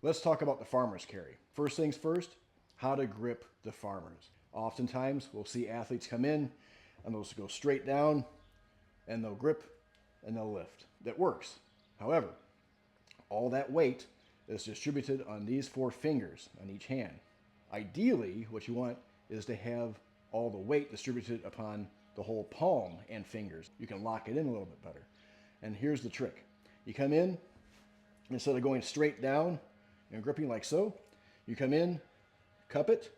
Let's talk about the farmer's carry. First things first, how to grip the farmers. Oftentimes, we'll see athletes come in and they'll go straight down and they'll grip and they'll lift. That works. However, all that weight is distributed on these 4 fingers on each hand. Ideally, what you want is to have all the weight distributed upon the whole palm and fingers. You can lock it in a little bit better. And here's the trick. You come in, instead of going straight down and gripping like so, you come in, cup it,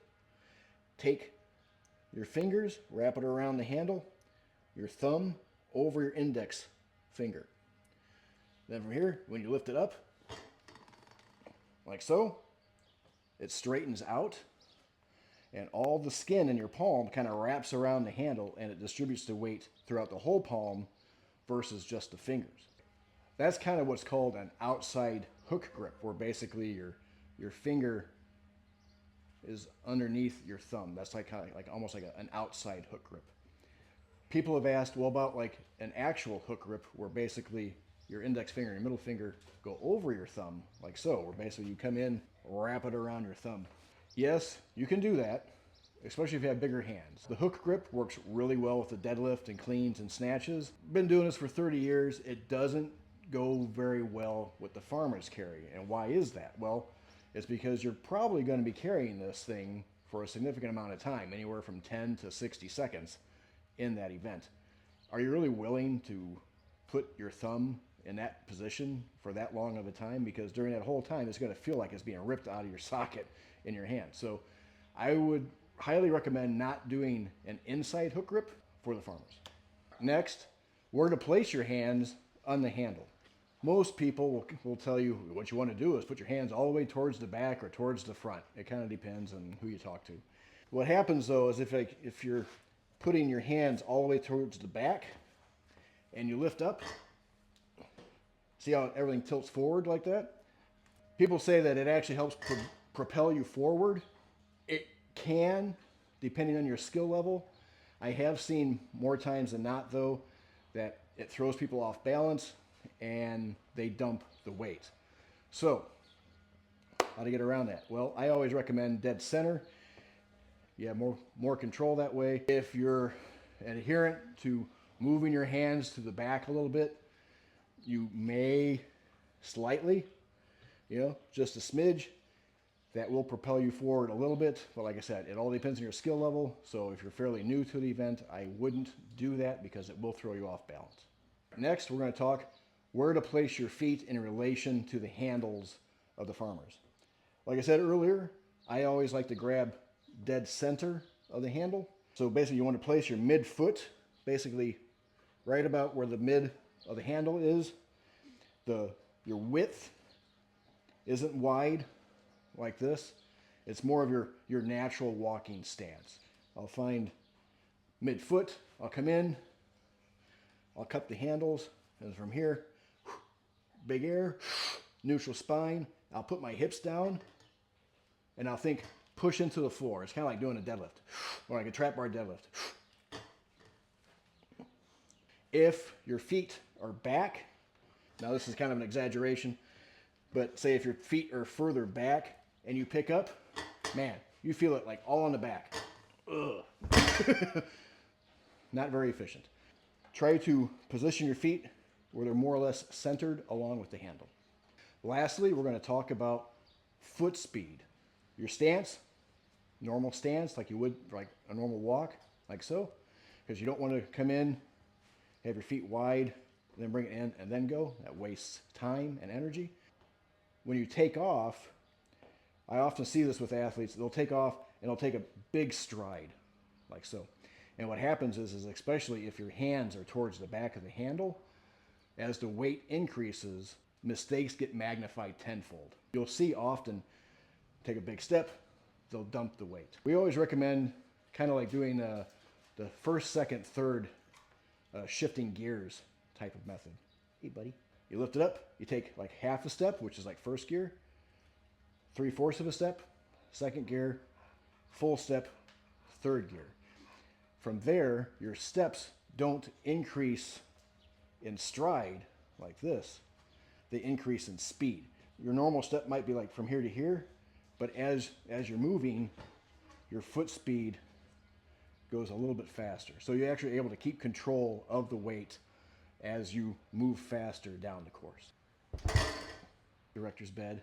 take your fingers, wrap it around the handle, your thumb over your index finger. Then from here, when you lift it up, like so, it straightens out and all the skin in your palm kind of wraps around the handle and it distributes the weight throughout the whole palm versus just the fingers. That's kind of what's called an outside hook grip, where basically your finger is underneath your thumb. That's like kind of like almost like an outside hook grip. People have asked, well, about like an actual hook grip where basically your index finger and your middle finger go over your thumb, like so, where basically you come in, wrap it around your thumb. Yes, you can do that, especially if you have bigger hands. The hook grip works really well with the deadlift and cleans and snatches. Been doing this for 30 years. It doesn't go very well with the farmer's carry. And why is that? Well, it's because you're probably going to be carrying this thing for a significant amount of time, anywhere from 10 to 60 seconds in that event. Are you really willing to put your thumb in that position for that long of a time? Because during that whole time, it's going to feel like it's being ripped out of your socket in your hand. So I would highly recommend not doing an inside hook grip for the farmers. Next, where to place your hands on the handle. Most people will tell you what you want to do is put your hands all the way towards the back or towards the front. It kind of depends on who you talk to. What happens though is if you're putting your hands all the way towards the back and you lift up, see how everything tilts forward like that? People say that it actually helps propel you forward. It can, depending on your skill level. I have seen more times than not though that it throws people off balance and they dump the weight. So, how to get around that? Well, I always recommend dead center. You have more control that way. If you're adherent to moving your hands to the back a little bit, you may slightly, just a smidge, that will propel you forward a little bit. But like I said, it all depends on your skill level. So if you're fairly new to the event, I wouldn't do that because it will throw you off balance. Next, we're going to talk where to place your feet in relation to the handles of the farmers. Like I said earlier, I always like to grab dead center of the handle. So basically you want to place your midfoot basically right about where the mid of the handle is. Your width isn't wide like this. It's more of your natural walking stance. I'll find midfoot, I'll come in, I'll cup the handles, and from here, big air, neutral spine. I'll put my hips down, and I'll think push into the floor. It's kind of like doing a deadlift, or like a trap bar deadlift. If your feet are back, now this is kind of an exaggeration, but say if your feet are further back and you pick up, man, you feel it like all on the back. Ugh. Not very efficient. Try to position your feet where they're more or less centered along with the handle. Lastly, we're going to talk about foot speed. Your stance, normal stance like you would like a normal walk, like so, because you don't want to come in, have your feet wide, and then bring it in and then go. That wastes time and energy. When you take off, I often see this with athletes, they'll take off and they'll take a big stride, like so. And what happens is especially if your hands are towards the back of the handle, as the weight increases, mistakes get magnified tenfold. You'll see often take a big step, they'll dump the weight. We always recommend kind of like doing the first, second, third shifting gears type of method. Hey buddy. You lift it up, you take like half a step, which is like first gear, 3/4 of a step, second gear, full step, third gear. From there, your steps don't increase in stride like this. They increase in speed. your normal step might be like from here to here, but as you're moving, your foot speed goes a little bit faster. So you're actually able to keep control of the weight as you move faster down the course. Director's bed.